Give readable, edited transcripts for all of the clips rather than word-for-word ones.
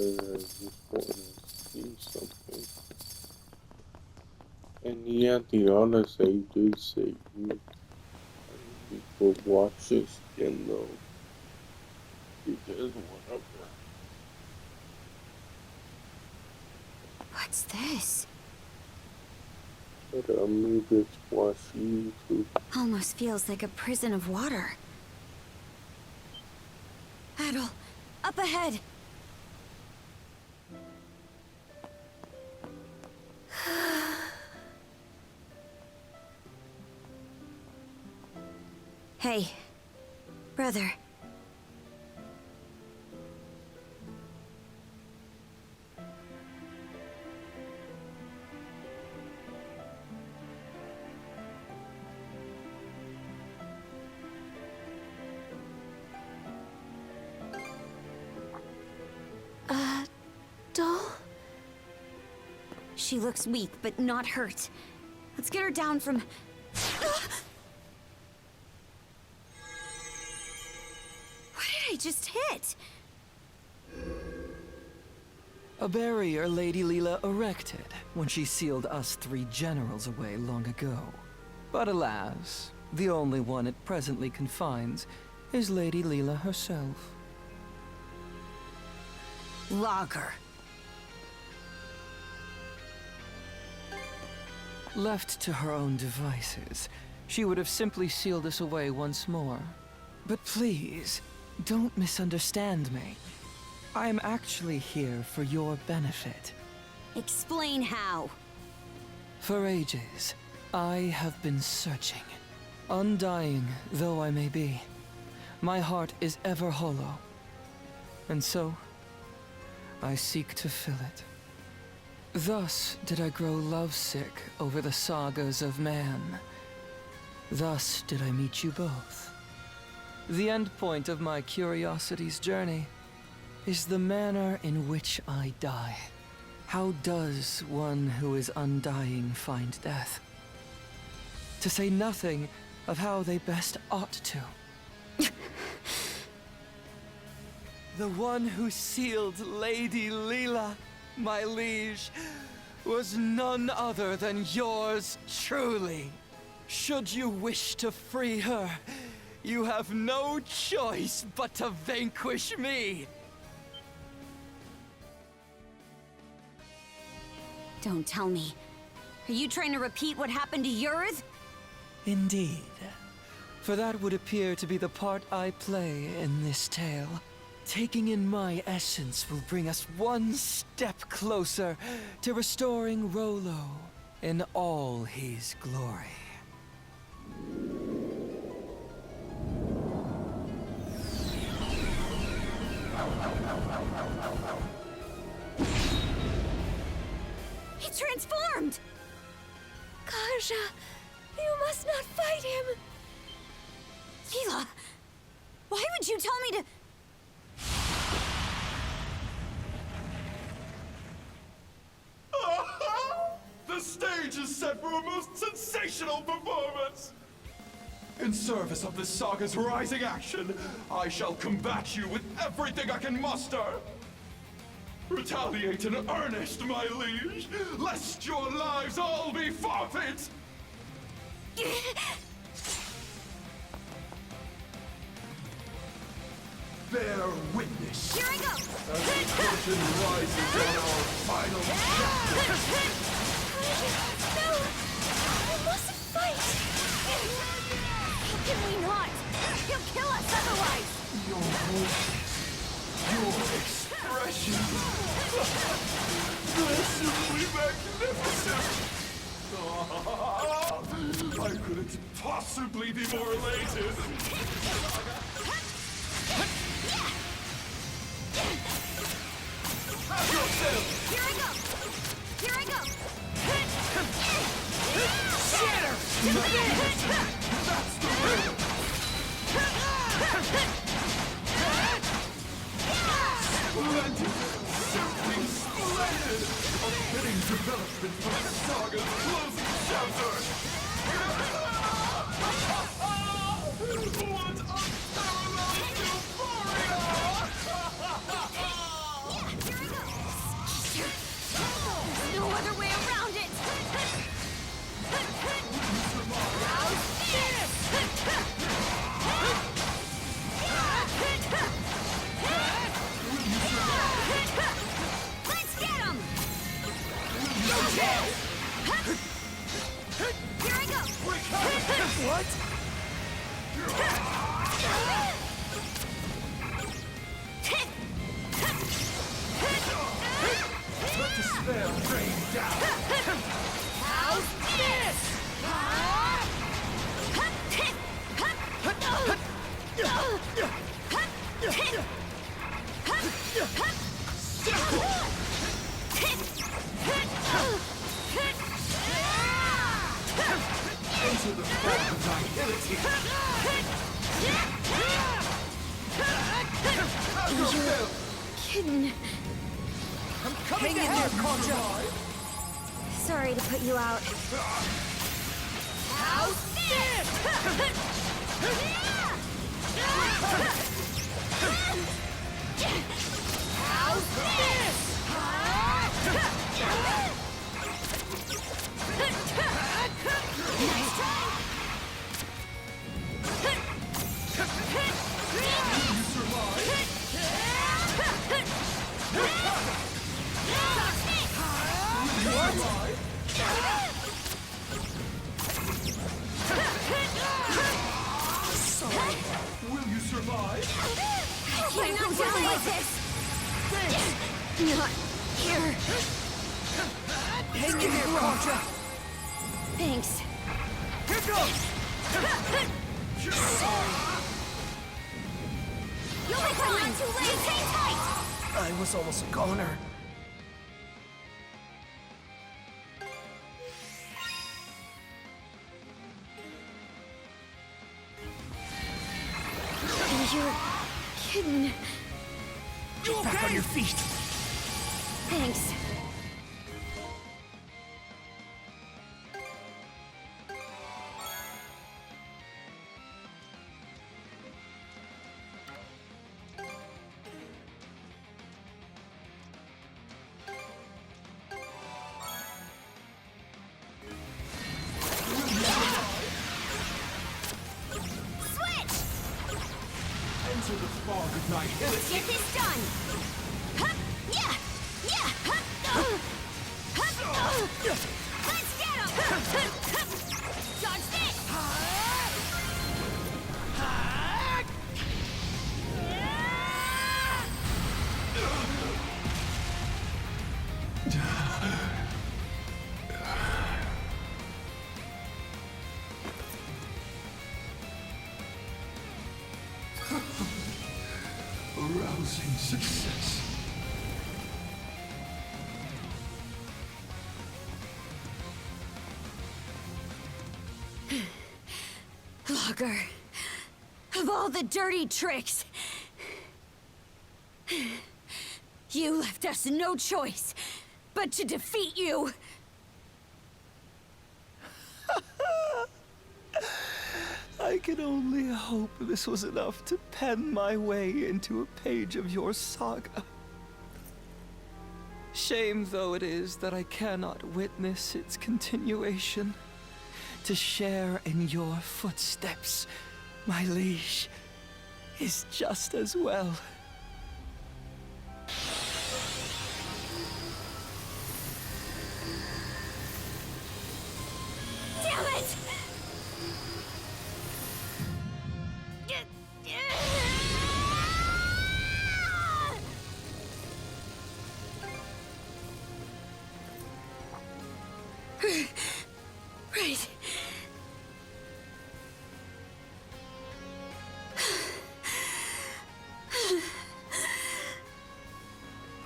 I just want to see something. And yeah, the others they do say you people watch this skin though. Because whatever. What's this? But maybe it's watch YouTube. Almost feels like a prison of water. Adol, up ahead! Hey, brother. Doll? She looks weak, but not hurt. Let's get her down from... What did I just hit? A barrier Lady Leela erected when she sealed us three generals away long ago. But alas, the only one it presently confines is Lady Leela herself. Lager. Left to her own devices, she would have simply sealed us away once more. But please, don't misunderstand me. I am actually here for your benefit. Explain how. For ages, I have been searching. Undying though I may be, my heart is ever hollow. And so, I seek to fill it. Thus did I grow lovesick over the sagas of man. Thus did I meet you both. The end point of my curiosity's journey is the manner in which I die. How does one who is undying find death? To say nothing of how they best ought to. The one who sealed Lady Leela, my liege, was none other than yours truly. Should you wish to free her, you have no choice but to vanquish me. Don't tell me. Are you trying to repeat what happened to yours? Indeed. For that would appear to be the part I play in this tale. Taking in my essence will bring us one step closer to restoring Rolo in all his glory. He transformed! Kaja, you must not fight him! Leela, why would you tell me to... The stage is set for a most sensational performance! In service of this saga's rising action, I shall combat you with everything I can muster! Retaliate in earnest, my liege, lest your lives all be forfeit! Bear witness. Here I go! As the curtain rises on our final chapter. No! I mustn't fight! How can we not? He'll kill us otherwise! Your voices, your expressions, they're simply magnificent! I couldn't possibly be more elated! Have yourself! Here I go! Here I go! Shatter! That's the rhythm! Splendid! Simply splendid! A fitting development for the saga's closing chapter! What unparalleled euphoria! Here I go! They'll rain down. How's this? Into the fog of nihility. Have your fill. Kitten. I'm coming in there, Contra! Sorry to put you out. How's this? How's this? Nice try. You survive. Will you survive? Can't go down like this. Not here. Hang in there, Contra! Thanks. Here goes! You'll be fine. Not too late. Hang tight. I was almost a goner. You're kidding. Get back on your feet! Thanks. Enter the fog of nihility. Get this done. Hup, yeah, yeah. Hup, hup, let's get him. Dodge this. Rousing success. Logger, of all the dirty tricks, you left us no choice but to defeat you. I can only hope this was enough to pen my way into a page of your saga. Shame though it is that I cannot witness its continuation. To share in your footsteps, my liege, is just as well. Damn it! Right.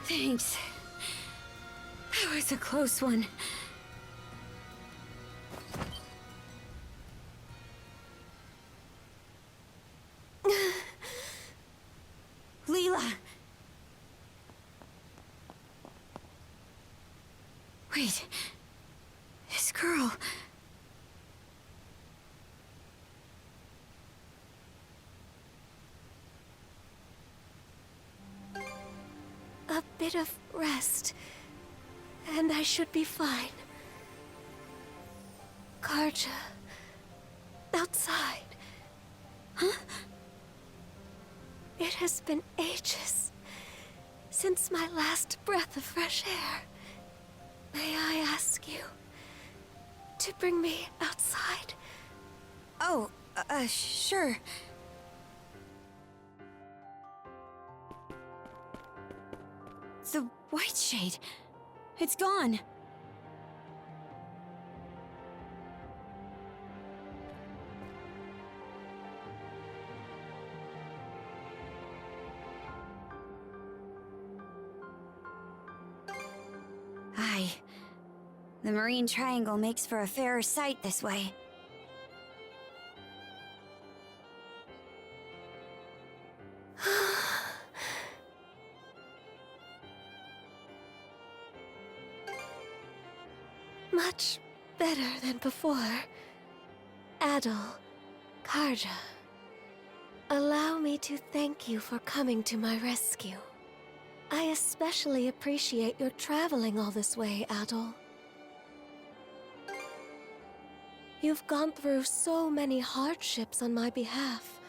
Thanks. That was a close one. Leela! Wait. This girl... A bit of rest, and I should be fine. Karja, outside. Huh? It has been ages since my last breath of fresh air. May I ask you to bring me outside? Oh, sure. The White Shade. It's gone. Aye. The Marine Triangle makes for a fairer sight this way. Much better than before. Adol, Karja. Allow me to thank you for coming to my rescue. I especially appreciate your traveling all this way, Adol. You've gone through so many hardships on my behalf.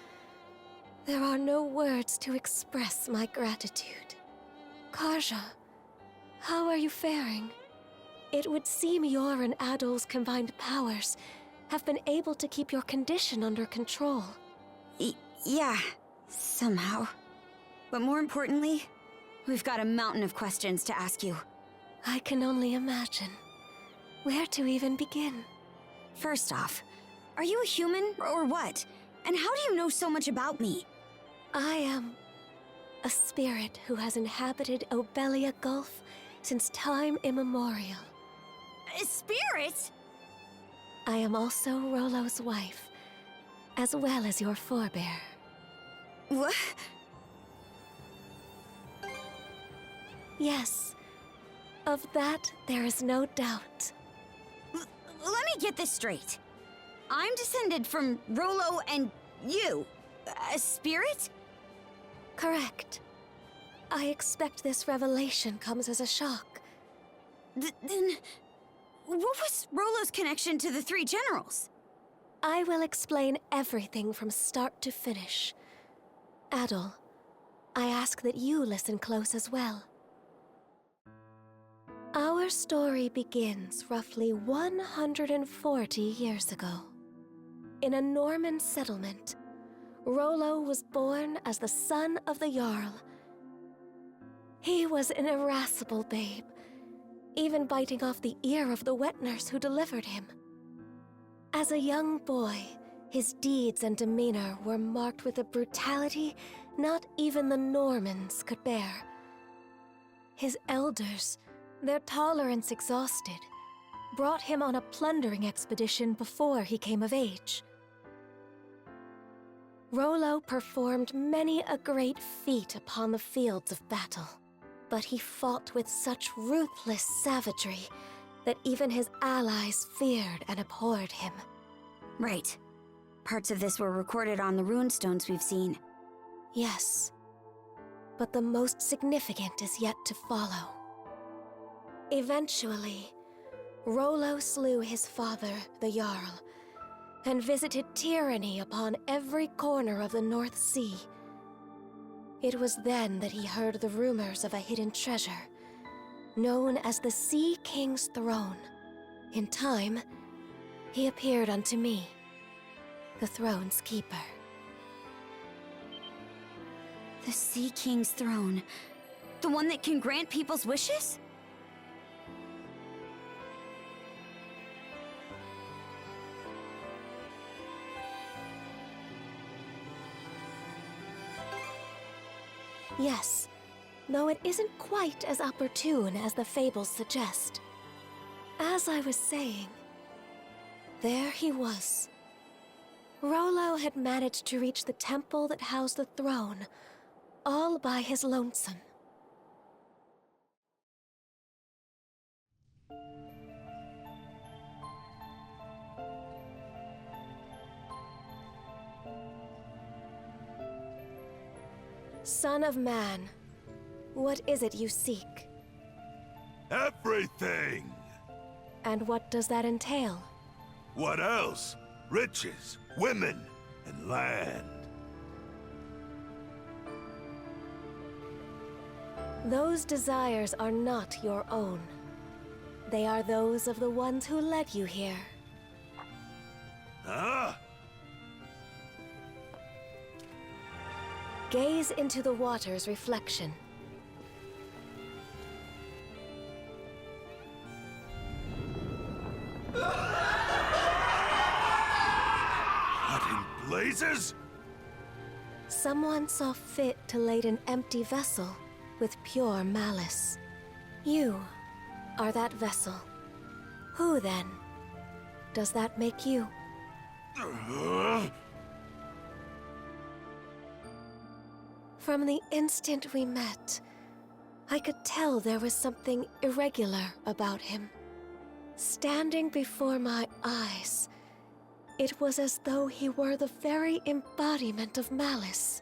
There are no words to express my gratitude. Karja, how are you faring? It would seem your and Adol's combined powers have been able to keep your condition under control. Yeah, somehow. But more importantly, we've got a mountain of questions to ask you. I can only imagine. Where to even begin? First off, are you a human or what? And how do you know so much about me? I am a spirit who has inhabited Obelia Gulf since time immemorial. A spirit? I am also Rollo's wife, as well as your forebear. What? Yes, of that there is no doubt. Let me get this straight. I'm descended from Rollo and you. A spirit? Correct. I expect this revelation comes as a shock. Then, what was Rollo's connection to the three generals? I will explain everything from start to finish. Adol, I ask that you listen close as well. Our story begins roughly 140 years ago. In a Norman settlement, Rollo was born as the son of the Jarl. He was an irascible babe, even biting off the ear of the wet nurse who delivered him. As a young boy, his deeds and demeanor were marked with a brutality not even the Normans could bear. His elders, their tolerance exhausted, brought him on a plundering expedition before he came of age. Rollo performed many a great feat upon the fields of battle, but he fought with such ruthless savagery that even his allies feared and abhorred him. Right. Parts of this were recorded on the runestones we've seen. Yes, but the most significant is yet to follow. Eventually, Rollo slew his father, the Jarl, and visited tyranny upon every corner of the North Sea. It was then that he heard the rumors of a hidden treasure, known as the Sea King's Throne. In time, he appeared unto me, the throne's keeper. The Sea King's throne. The one that can grant people's wishes? Yes, though it isn't quite as opportune as the fables suggest. As I was saying, there he was. Rollo had managed to reach the temple that housed the throne, all by his lonesome. Son of man, what is it you seek? Everything! And what does that entail? What else? Riches, women, and land. Those desires are not your own. They are those of the ones who led you here. Huh? Gaze into the water's reflection. What in blazes? Someone saw fit to lade an empty vessel with pure malice. You are that vessel. Who, then, does that make you? From the instant we met, I could tell there was something irregular about him. Standing before my eyes, it was as though he were the very embodiment of malice.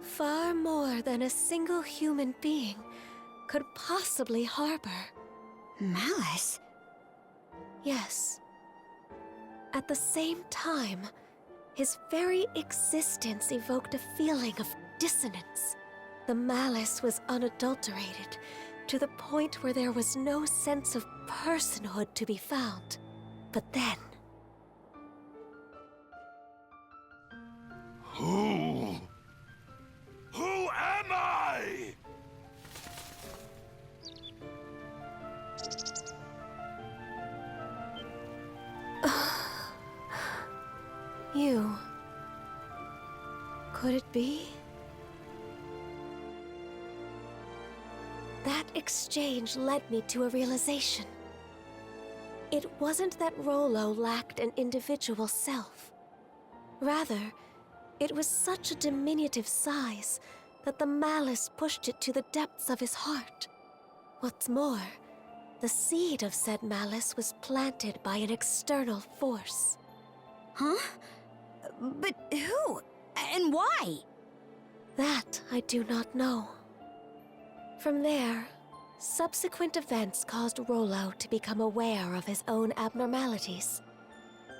Far more than a single human being could possibly harbor. Malice? Yes. At the same time, his very existence evoked a feeling of dissonance. The malice was unadulterated, to the point where there was no sense of personhood to be found. But then... Who? Who am I? You... Could it be? That exchange led me to a realization. It wasn't that Rollo lacked an individual self. Rather, it was such a diminutive size that the malice pushed it to the depths of his heart. What's more, the seed of said malice was planted by an external force. Huh? But who? And why? That I do not know. From there, subsequent events caused Rollo to become aware of his own abnormalities.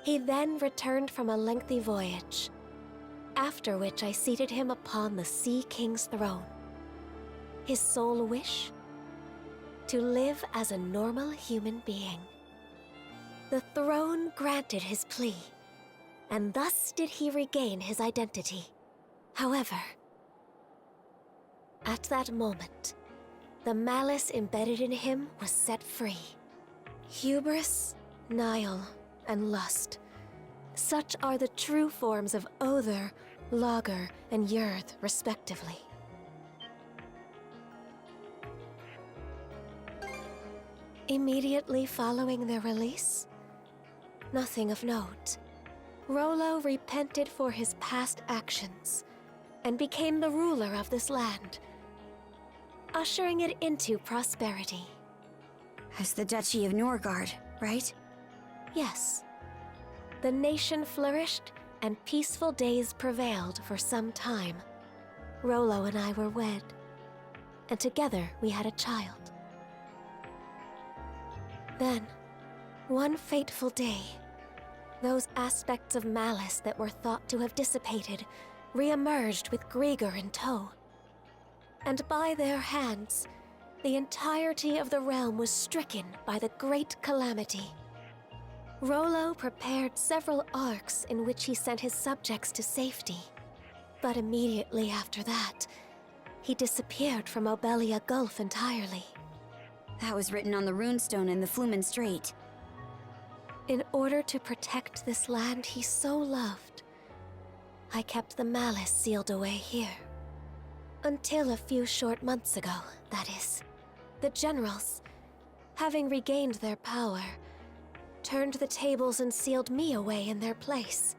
He then returned from a lengthy voyage, after which I seated him upon the Sea King's throne. His sole wish? To live as a normal human being. The throne granted his plea, and thus did he regain his identity. However, at that moment, the malice embedded in him was set free. Hubris, Nile, and lust. Such are the true forms of Other, Lager, and Yurth, respectively. Immediately following their release, nothing of note. Rollo repented for his past actions and became the ruler of this land, ushering it into prosperity. As the Duchy of Norgard, right? Yes. The nation flourished and peaceful days prevailed for some time. Rollo and I were wed, and together we had a child. Then, one fateful day, those aspects of malice that were thought to have dissipated re-emerged with Grieger in tow. And by their hands, the entirety of the realm was stricken by the great calamity. Rollo prepared several arcs in which he sent his subjects to safety. But immediately after that, he disappeared from Obelia Gulf entirely. That was written on the runestone in the Flumen Strait. In order to protect this land he so loved, I kept the malice sealed away here. Until a few short months ago, that is. The generals, having regained their power, turned the tables and sealed me away in their place.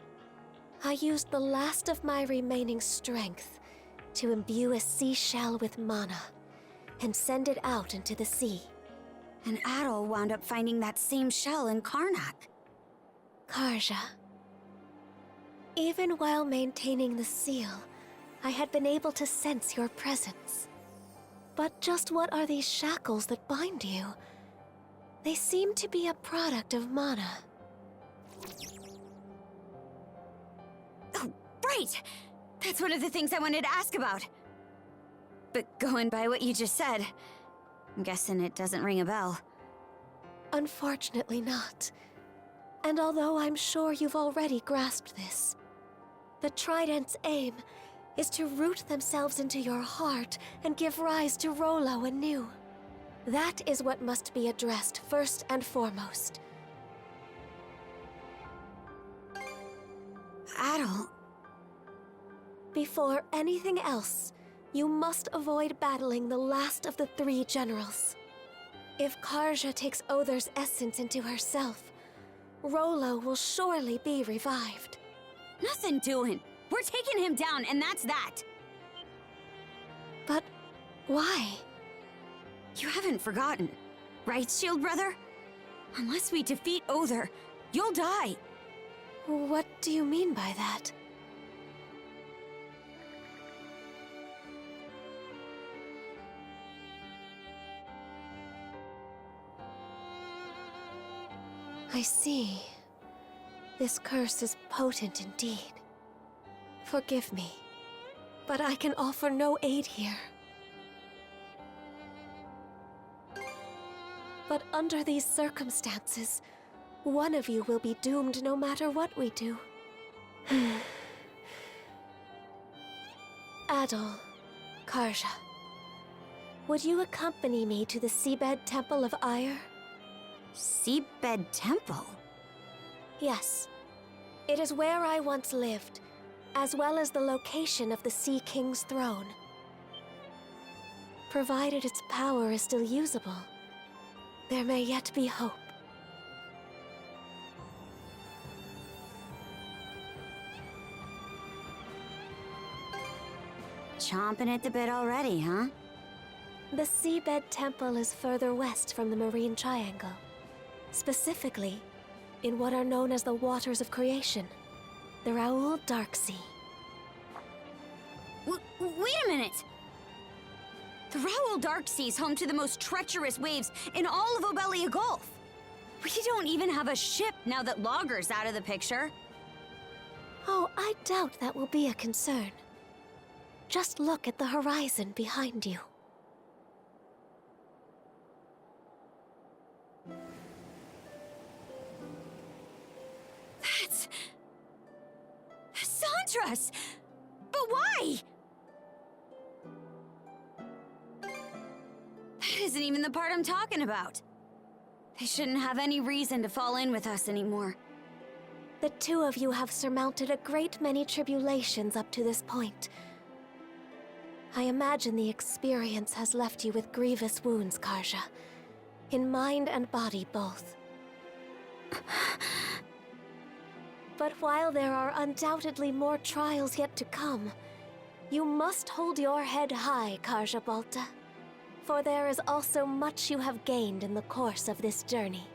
I used the last of my remaining strength to imbue a seashell with mana and send it out into the sea. And Adol wound up finding that same shell in Karnak. Karja. Even while maintaining the seal, I had been able to sense your presence. But just what are these shackles that bind you? They seem to be a product of mana. Oh, right! That's one of the things I wanted to ask about. But going by what you just said, I'm guessing it doesn't ring a bell. Unfortunately not. And although I'm sure you've already grasped this, the Trident's aim is to root themselves into your heart and give rise to Rollo anew. That is what must be addressed first and foremost. battle. Before anything else, you must avoid battling the last of the 3 generals. If Karja takes Other's essence into herself, Rollo will surely be revived. Nothing doing. We're taking him down, and that's that. But why? You haven't forgotten, right, Shield Brother? Unless we defeat Other, you'll die. What do you mean by that? I see. This curse is potent indeed. Forgive me, but I can offer no aid here. But under these circumstances, one of you will be doomed no matter what we do. Adol, Karja, would you accompany me to the Seabed Temple of Ire? Seabed Temple? Yes. It is where I once lived, as well as the location of the Sea King's throne. Provided its power is still usable, there may yet be hope. Chomping at the bit already, huh? The Seabed Temple is further west from the Marine Triangle. Specifically, in what are known as the Waters of Creation, the Raoul Dark Sea. Wait a minute! The Raoul Dark Sea is home to the most treacherous waves in all of Obelia Gulf. We don't even have a ship now that Logger's out of the picture. Oh, I doubt that will be a concern. Just look at the horizon behind you. That's... Sandra's! But why? That isn't even the part I'm talking about. They shouldn't have any reason to fall in with us anymore. The 2 of you have surmounted a great many tribulations up to this point. I imagine the experience has left you with grievous wounds, Karja. In mind and body both. But while there are undoubtedly more trials yet to come, you must hold your head high, Karja Balta. For there is also much you have gained in the course of this journey.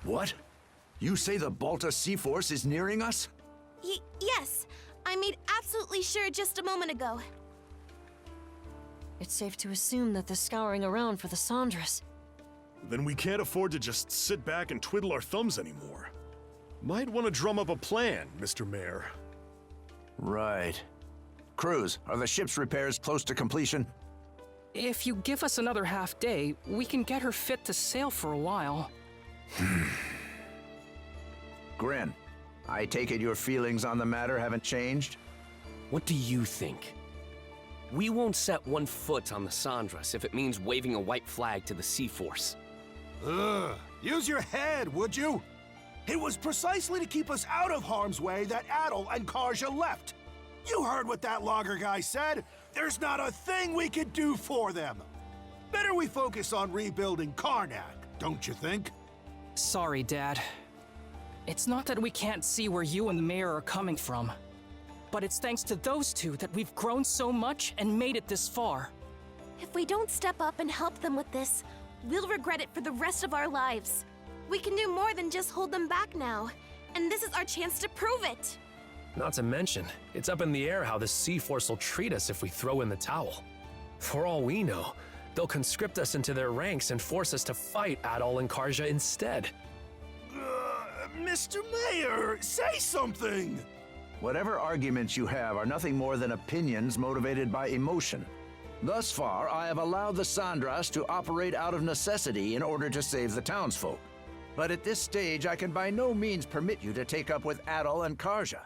What? You say the Balta Sea Force is nearing us? Yes. I made absolutely sure just a moment ago. It's safe to assume that they're scouring around for the Sandras. Then we can't afford to just sit back and twiddle our thumbs anymore. Might want to drum up a plan, Mr. Mayor. Right. Cruz, are the ship's repairs close to completion? If you give us another half day, we can get her fit to sail for a while. Grin, I take it your feelings on the matter haven't changed? What do you think? We won't set one foot on the Sandras if it means waving a white flag to the Sea Force. Use your head, would you? It was precisely to keep us out of harm's way that Adol and Karja left. You heard what that logger guy said. There's not a thing we could do for them. Better we focus on rebuilding Karnak, don't you think? Sorry, Dad. It's not that we can't see where you and the mayor are coming from. But it's thanks to those 2 that we've grown so much and made it this far. If we don't step up and help them with this, we'll regret it for the rest of our lives. We can do more than just hold them back now, and this is our chance to prove it. Not to mention, it's up in the air how the Sea Force will treat us if we throw in the towel. For all we know, they'll conscript us into their ranks and force us to fight Adol and Karja instead. Mr. Mayor, say something! Whatever arguments you have are nothing more than opinions motivated by emotion. Thus far, I have allowed the Sandras to operate out of necessity in order to save the townsfolk. But at this stage, I can by no means permit you to take up with Adol and Karja.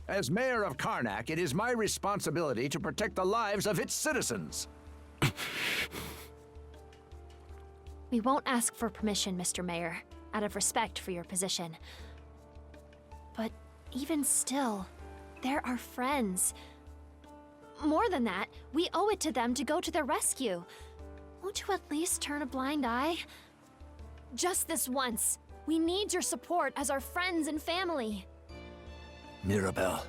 As mayor of Karnak, it is my responsibility to protect the lives of its citizens. We won't ask for permission, Mr. Mayor, out of respect for your position. But even still, they're our friends. More than that, we owe it to them to go to their rescue. Won't you at least turn a blind eye? Just this once. We need your support as our friends and family. Mirabelle.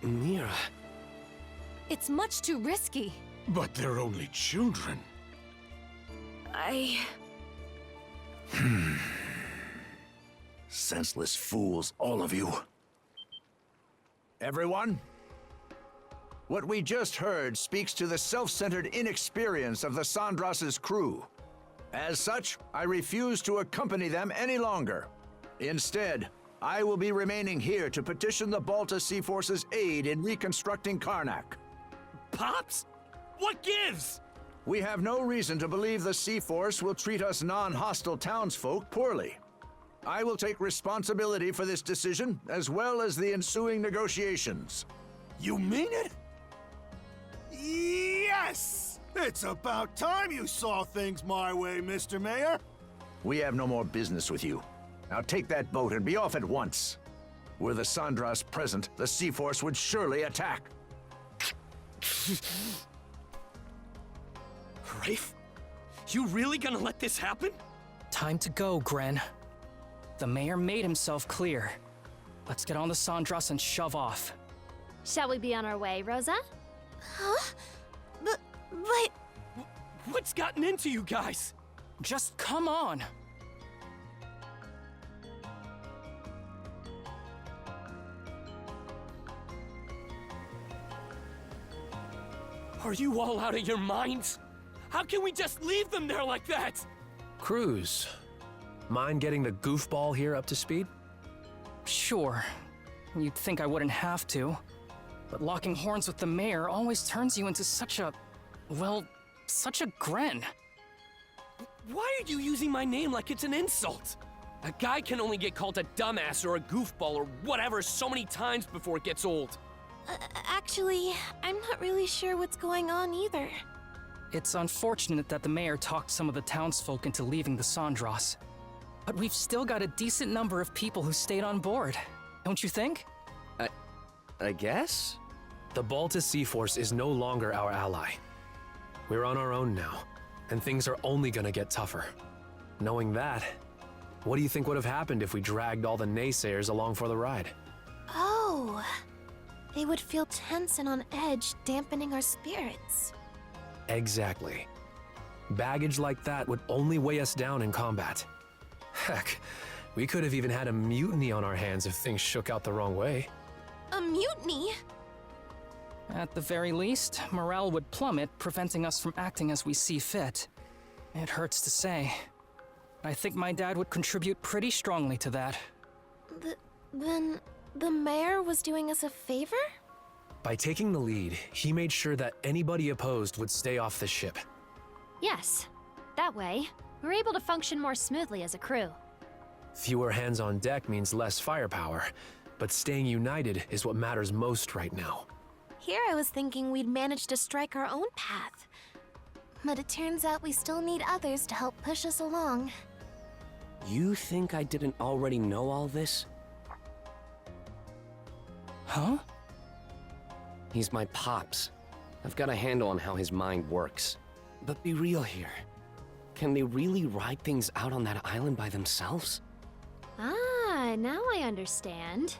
Mira. It's much too risky. But they're only children. Senseless fools, all of you. Everyone? What we just heard speaks to the self-centered inexperience of the Sandras's crew. As such, I refuse to accompany them any longer. Instead, I will be remaining here to petition the Balta Sea Force's aid in reconstructing Karnak. Pops? What gives? We have no reason to believe the Sea Force will treat us non-hostile townsfolk poorly. I will take responsibility for this decision, as well as the ensuing negotiations. You mean it? Yes! It's about time you saw things my way, Mr. Mayor. We have no more business with you. Now take that boat and be off at once. Were the Sandras present, the Sea Force would surely attack. Rafe? You really gonna let this happen? Time to go, Gren. The mayor made himself clear. Let's get on the Sandras and shove off. Shall we be on our way, Rosa? Huh? But... What's gotten into you guys? Just come on. Are you all out of your minds? How can we just leave them there like that? Cruz, mind getting the goofball here up to speed? Sure. You'd think I wouldn't have to. But locking horns with the mayor always turns you into such a... well, such a Gren. Why are you using my name like it's an insult? A guy can only get called a dumbass or a goofball or whatever so many times before it gets old. Actually, I'm not really sure what's going on either. It's unfortunate that the mayor talked some of the townsfolk into leaving the Sandras. But we've still got a decent number of people who stayed on board, don't you think? I guess? The Balta Sea Force is no longer our ally. We're on our own now, and things are only gonna get tougher. Knowing that, what do you think would have happened if we dragged all the naysayers along for the ride? Oh, they would feel tense and on edge, dampening our spirits. Exactly. Baggage like that would only weigh us down in combat. Heck, we could have even had a mutiny on our hands if things shook out the wrong way. A mutiny? At the very least, morale would plummet, preventing us from acting as we see fit. It hurts to say. I think my dad would contribute pretty strongly to that. Then the mayor was doing us a favor? By taking the lead, he made sure that anybody opposed would stay off the ship. Yes. That way, we're able to function more smoothly as a crew. Fewer hands on deck means less firepower, but staying united is what matters most right now. Here I was thinking we'd manage to strike our own path. But it turns out we still need others to help push us along. You think I didn't already know all this? Huh? He's my pops. I've got a handle on how his mind works. But be real here. Can they really ride things out on that island by themselves? Ah, now I understand.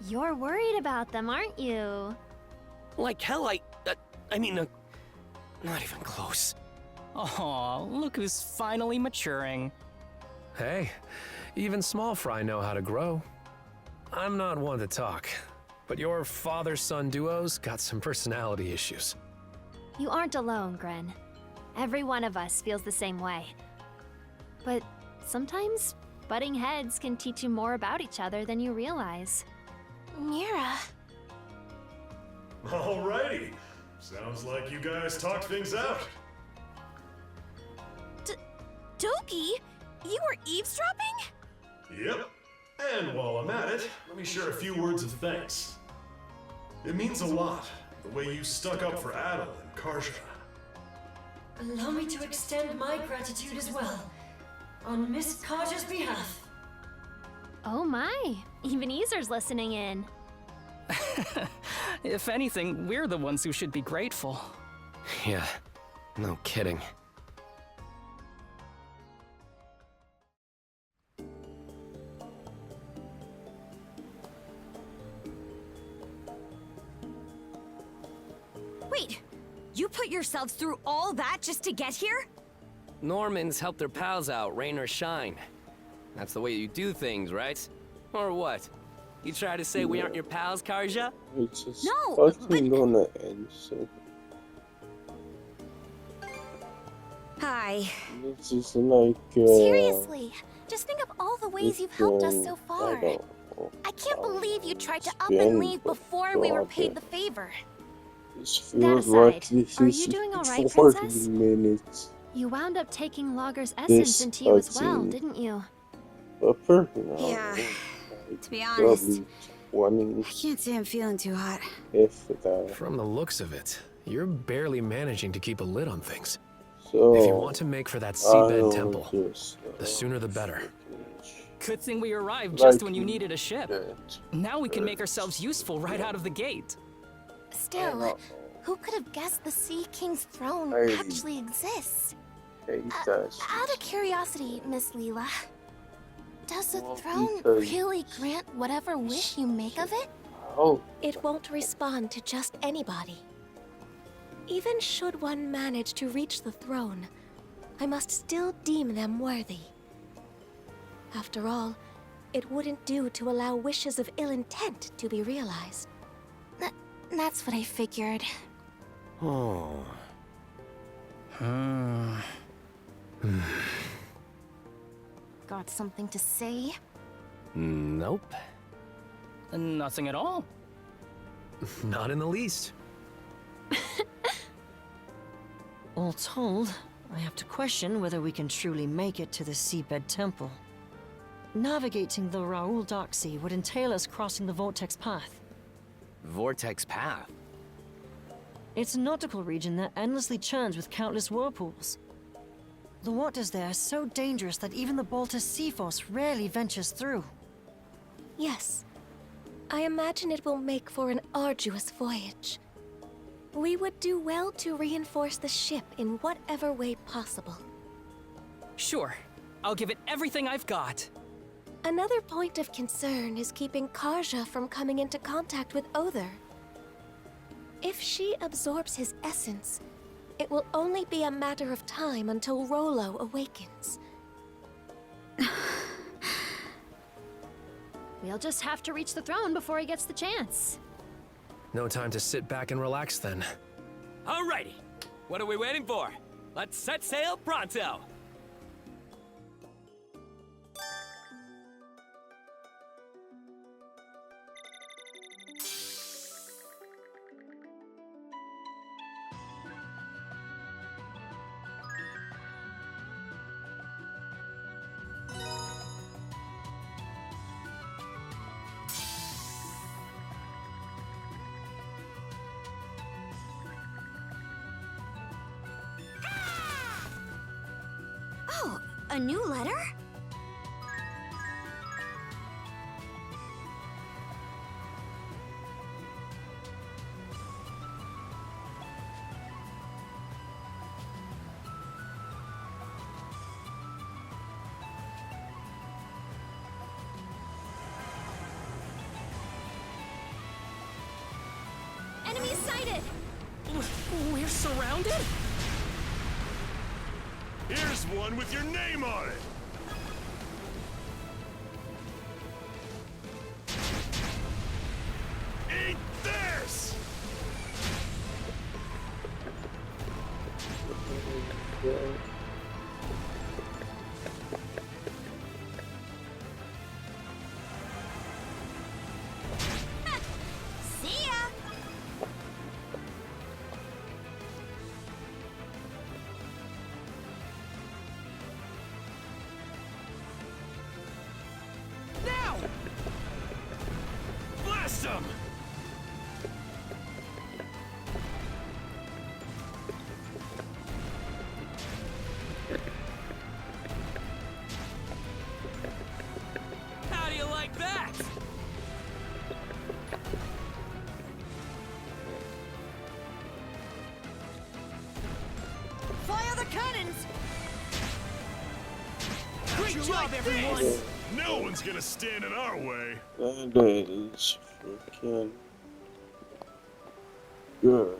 You're worried about them, aren't you? Like hell, not even close. Aw, look who's finally maturing. Hey, even small fry know how to grow. I'm not one to talk, but your father-son duo's got some personality issues. You aren't alone, Gren. Every one of us feels the same way. But sometimes, butting heads can teach you more about each other than you realize. Mira. Alrighty. Sounds like you guys talked things out. Doki? You were eavesdropping? Yep. And while I'm at it, let me share a few words of thanks. It means a lot, the way you stuck up for Adel and Karja. Allow me to extend my gratitude as well, on Miss Karja's behalf. Oh my, even Easer's listening in. If anything, we're the ones who should be grateful. Yeah, no kidding. Wait, you put yourselves through all that just to get here? Normans help their pals out, rain or shine. That's the way you do things, right? Or what? You try to say we aren't your pals, Karja? It's just No, fucking gonna answer. Hi. This is like Seriously, just think of all the ways you've helped us so I far. don't I can't believe you tried to up and leave before we were paid the favor. This feels like this are is you doing all right, 40 Princess? minutes. You wound up taking Logger's This essence into you as well, cutscene. didn't you? Upper? Yeah. To be honest, Probably 20 I can't say I'm feeling too hot. if that. From the looks of it, you're barely managing to keep a lid on things. So, If you want to make for that I'll seabed temple, just, the sooner the better. Good thing we arrived Like just when you needed a ship. Now we can make ourselves useful right out of the gate. Still, who could have guessed the Sea King's throne Hey. actually exists? hate that shit. Out of curiosity, Miss Leela, does the Well, throne because- really grant whatever wish you make of it? Oh, It won't respond to just anybody. Even should one manage to reach the throne, I must still deem them worthy. After all, it wouldn't do to allow wishes of ill intent to be realized. That's what I figured. Oh. Got something to say? Nope. Nothing at all. Not in the least. All told, I have to question whether we can truly make it to the Seabed Temple. Navigating the Raoul Dark Sea would entail us crossing the Vortex Path. Vortex Path? It's a nautical region that endlessly churns with countless whirlpools. The waters there are so dangerous that even the Baltus Sea Force rarely ventures through. Yes, I imagine it will make for an arduous voyage. We would do well to reinforce the ship in whatever way possible. Sure, I'll give it everything I've got. Another point of concern is keeping Karja from coming into contact with Other. If she absorbs his essence, it will only be a matter of time until Rollo awakens. We'll just have to reach the throne before he gets the chance. No time to sit back and relax then. Alrighty, what are we waiting for? Let's set sail pronto! Oh, a new letter? Enemies sighted! We're surrounded? Here's one with your name on it! Eat this! See ya! Great job, everyone! No one's gonna stand in our way. That is freaking good.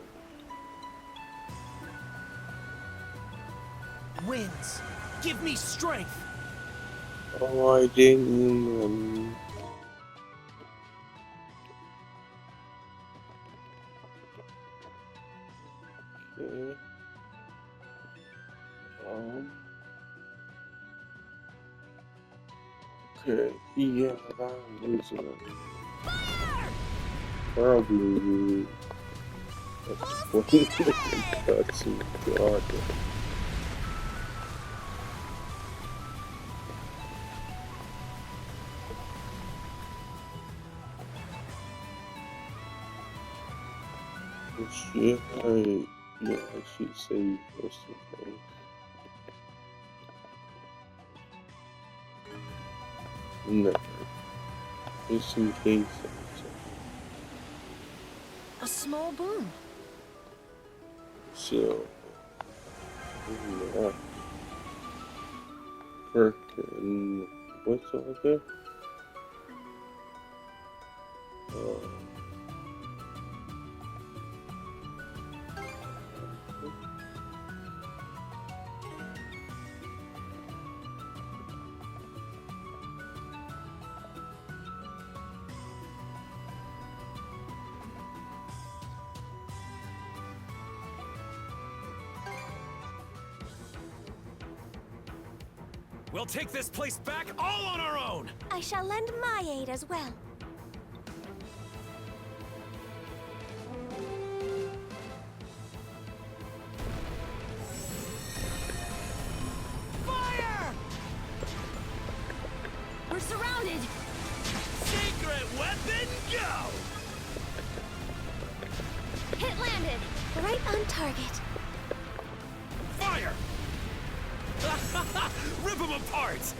Winds, give me strength. Oh, I didn't. Okay. Okay. Yeah, that was probably explain the cutscene. God. Should I? Yeah, I should save first of all. No, just in case. A small boon. So, yeah. Freaking, what's over there? We'll take this place back all on our own! I shall lend my aid as well. Fire! We're surrounded! Secret weapon, go! Hit landed! Right on target. Fire! Rip them apart!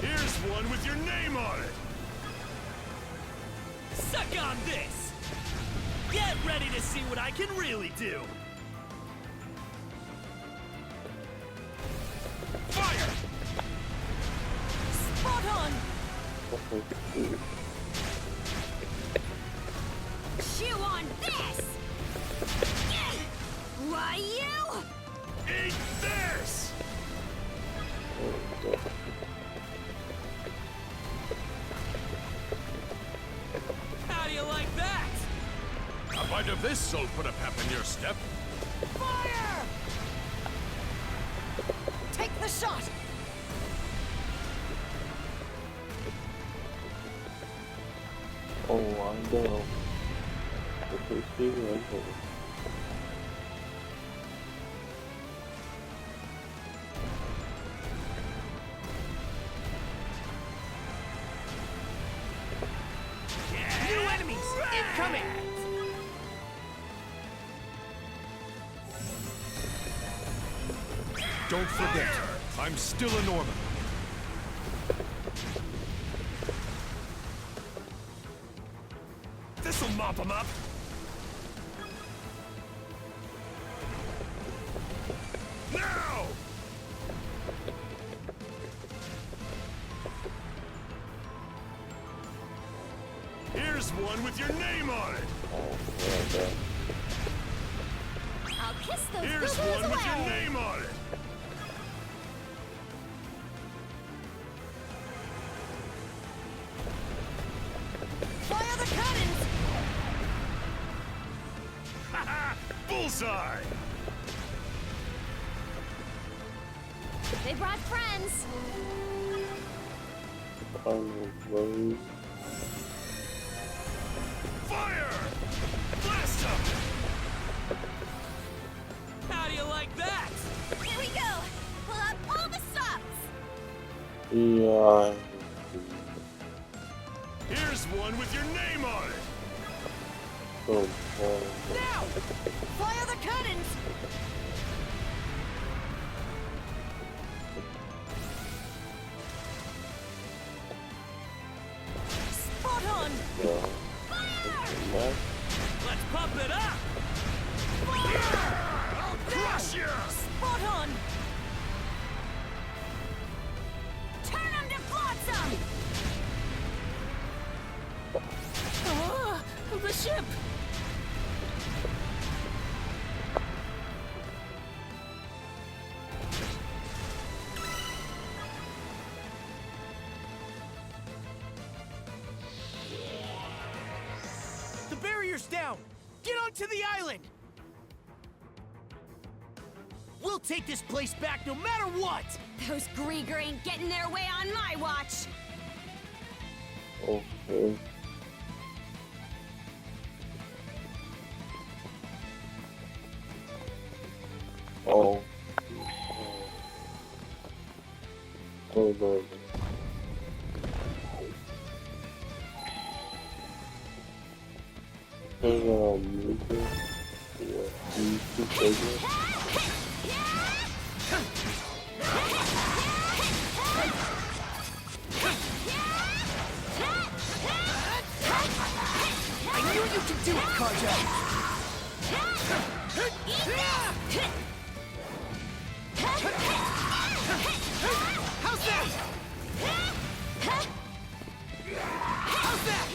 Here's one with your name on it. Suck on this! Get ready to see what I can really do! Fire! Spot on! Chew on this! Why you? Eat this! How do you like that? A bite of this will put a pep in your step. Fire! Take the shot! Oh, I know. Okay, see, right here. New enemies incoming. Don't forget, I'm still a Norman. This'll mop them up! Now! Here's one with your name on it. I'll kiss those Here's boo-boos one with your away. name on it. Fire the cannons! Haha! Bullseye! They brought friends! Rose. Fire! Blast them! How do you like that? Here we go! Pull out all the stops! Yeah. Here's one with your name on it. Oh, Now! Fire the cannons! Spot on! yeah. Let's pump it up! I'll crush Crush ya! Spot on! Turn them to flotsam! The ship! The barrier's down! Get onto the island! We'll take this place back no matter what! Those Grieger ain't getting their way on my watch! Okay. Oh. Hold on. Hang on, music. Yeah, music segment. I knew you could do it, Karja! How's that? How's that?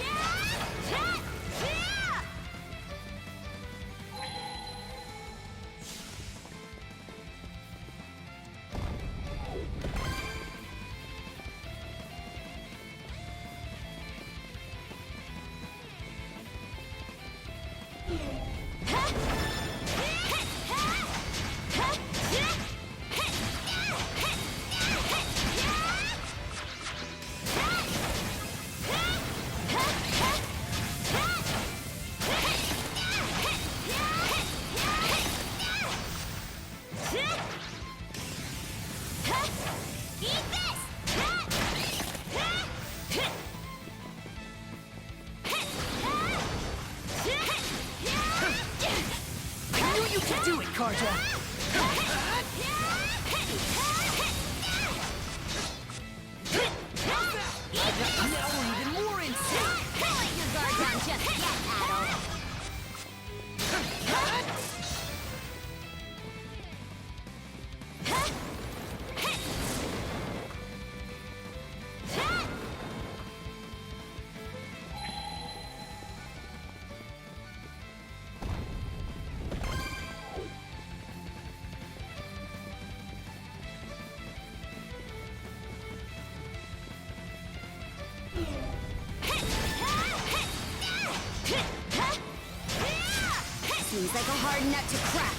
Seems like a hard nut to crack.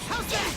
How's that?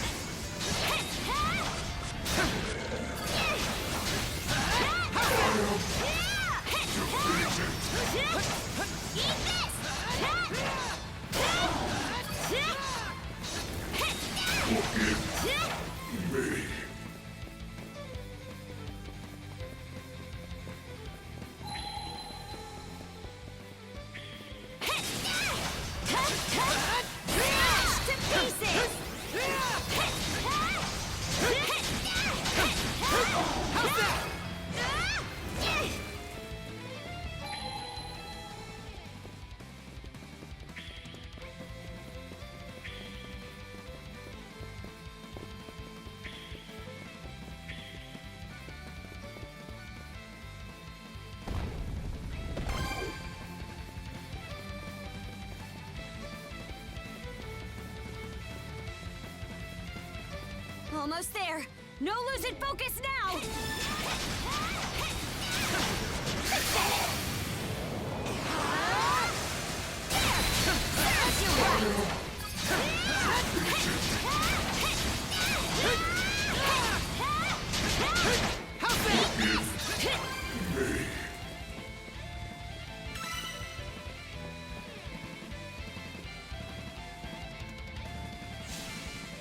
Almost there. No losing focus now!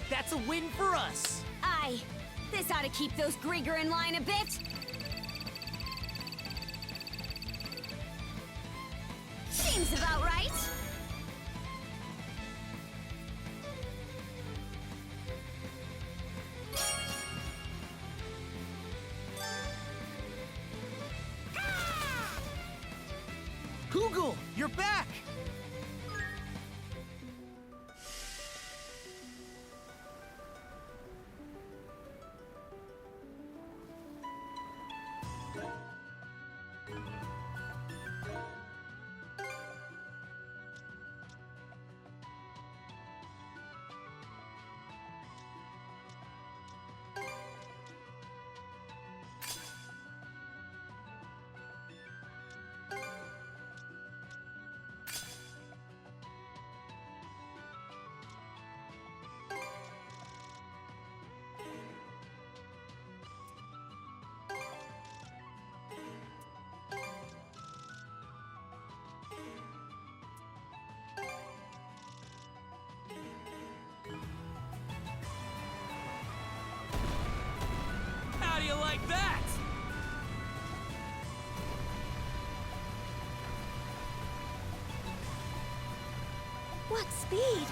That's a win for us! Aye. This ought to keep those Grieger in line a bit. Seems about right. What speed?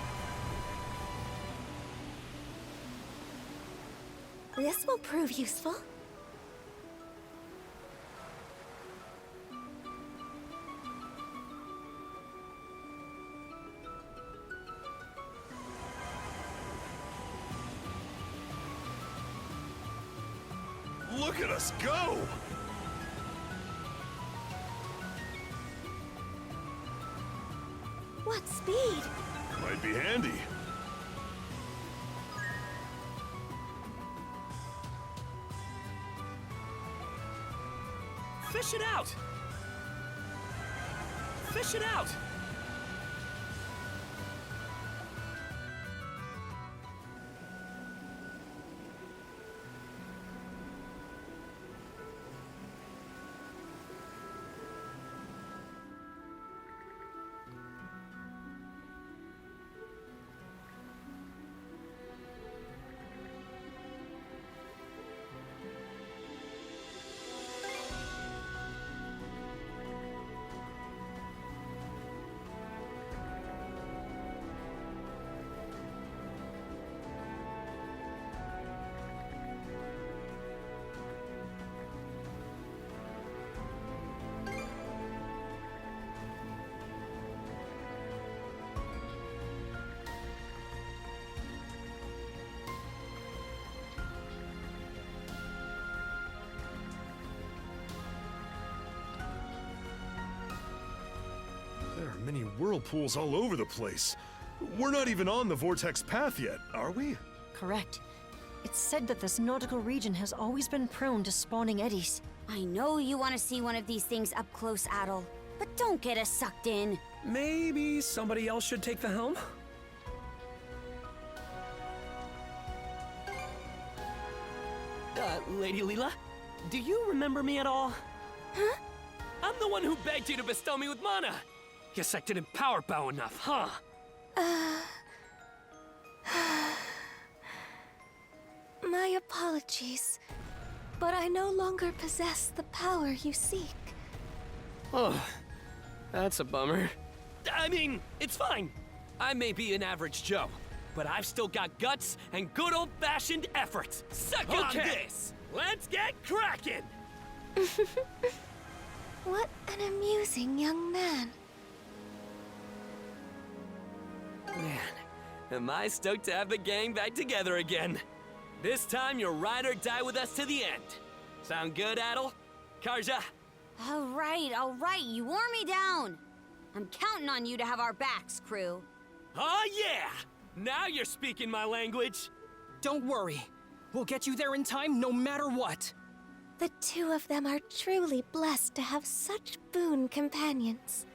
This will prove useful. Look at us go! What speed? Might be handy. Fish it out! Fish it out! There are many whirlpools all over the place. We're not even on the vortex path yet, are we? Correct. It's said that this nautical region has always been prone to spawning eddies. I know you want to see one of these things up close, Adel, but don't get us sucked in. Maybe somebody else should take the helm? Lady Leela, do you remember me at all? Huh? I'm the one who begged you to bestow me with mana. Guess I didn't power bow enough, huh? My apologies, but I no longer possess the power you seek. Oh, that's a bummer. I mean, it's fine. I may be an average Joe, but I've still got guts and good old-fashioned effort. Suck on this! Let's get cracking! What an amusing young man. Man, am I stoked to have the gang back together again. This time you'll ride or die with us to the end. Sound good, Adel? Karja? All right, you wore me down. I'm counting on you to have our backs, crew. Oh yeah! Now you're speaking my language. Don't worry. We'll get you there in time no matter what. The two of them are truly blessed to have such boon companions.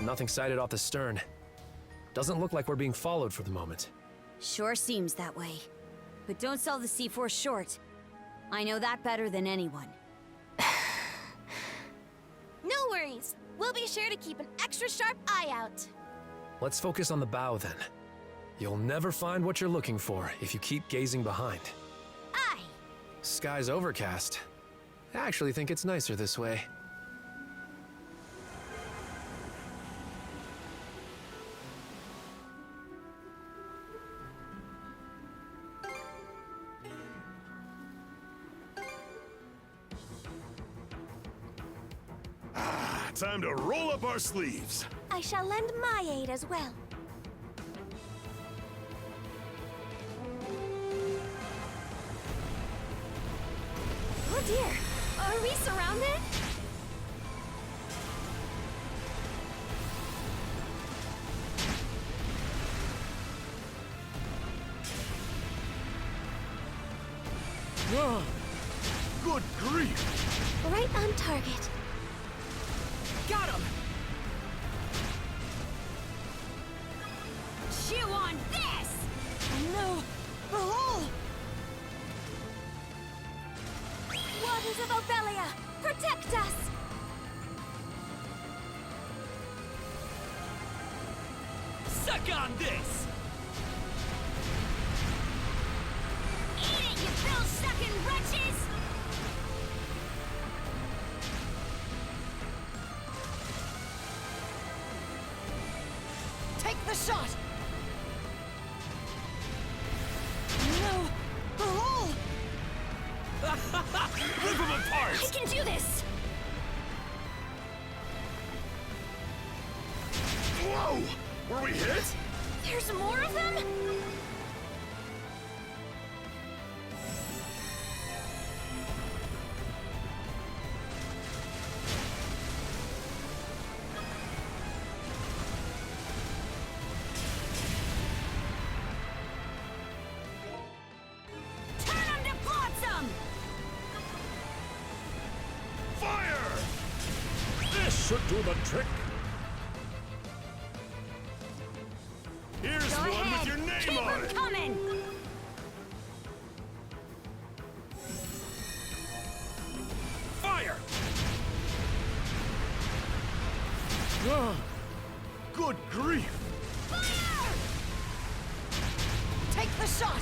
Nothing sighted off the stern. Doesn't look like we're being followed for the moment. Sure seems that way. But don't sell the C4 short. I know that better than anyone. No worries. We'll be sure to keep an extra sharp eye out. Let's focus on the bow then. You'll never find what you're looking for if you keep gazing behind. Aye, Sky's overcast. I actually think it's nicer this way. Time to roll up our sleeves. I shall lend my aid as well. Oh dear, are we surrounded? Good grief! Right on target. Got him! Chew on this! No, the hole! Waters of Obelia, protect us! Suck on this! Eat it, you pill-sucking wretches! Take the shot! No, the hole! Rip them apart! I can do this! Whoa! Were we hit? There's more of them? Turn them to flotsam! Fire! This should do the trick. Here's Go one ahead! with your name Keep on 'em it. coming! Fire! Good grief! Fire! Take the shot!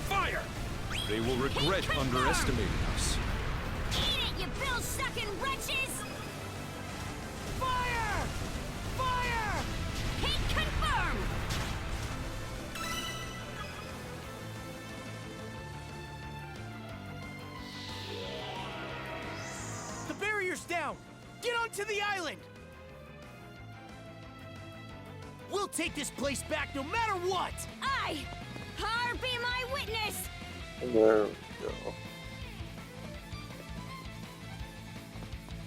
Fire! They will regret underestimating us. Eat it, you pill-sucking wretches! Fire! Fire! Hit confirmed! The barrier's down! Get onto the island! We'll take this place back no matter what! Aye! Har be my witness! There we go.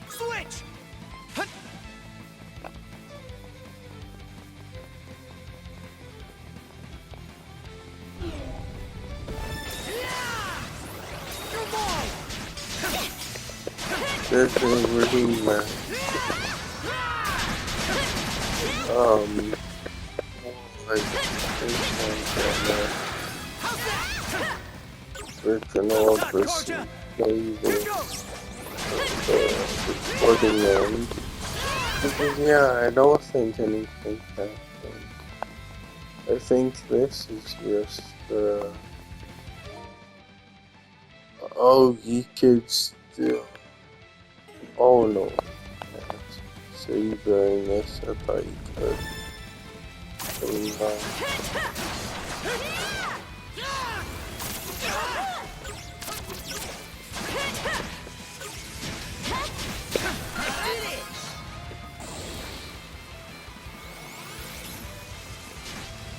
Switch! Hut. This is really mad. Like, original person playing the recording mode. Yeah, I don't think anything happened. I think this is just oh, you could still. Oh no. So you doing this? I thought you could.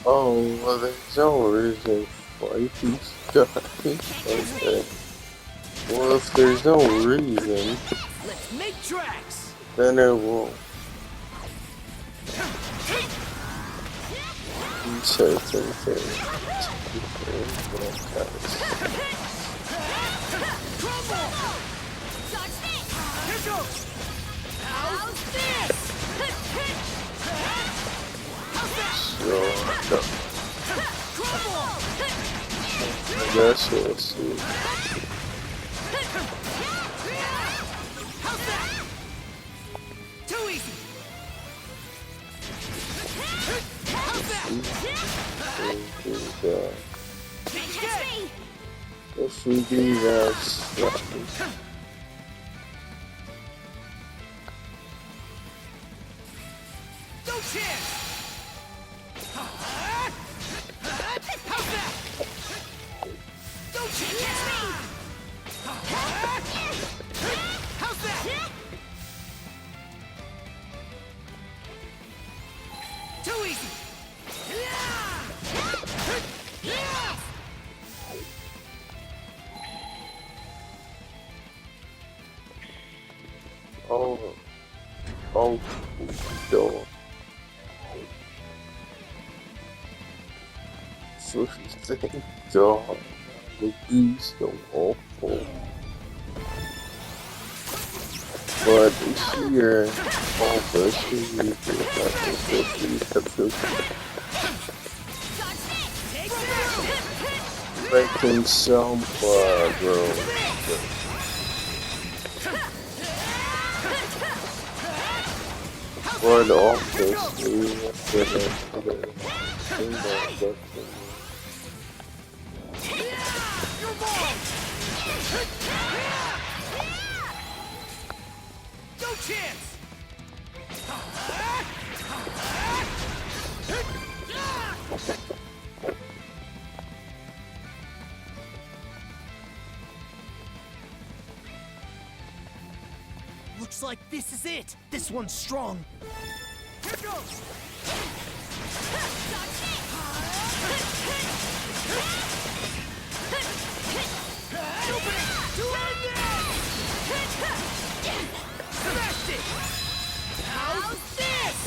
Oh, well, there's no reason why he's dying. Okay. Well, if there's no reason, Let's make tracks! then it will. Certain things. Here goes! How's this? So, I guess we'll see. Too easy! god. Catch me! The freaking ass. No chance! How's that? No chance! How's that? Too easy! Oh, oh, no. So thank God, the beast so awful. But here, all this is making some bro. For the office, we have to No chance! Looks like this is it. This one's strong. Here goes! Smashed it! How's this?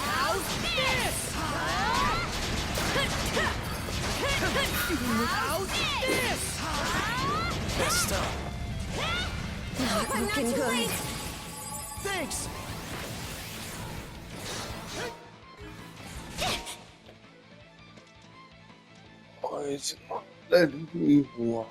How's this? How's this? Messed up. Not looking good. Thanks! Why is it not letting me watch?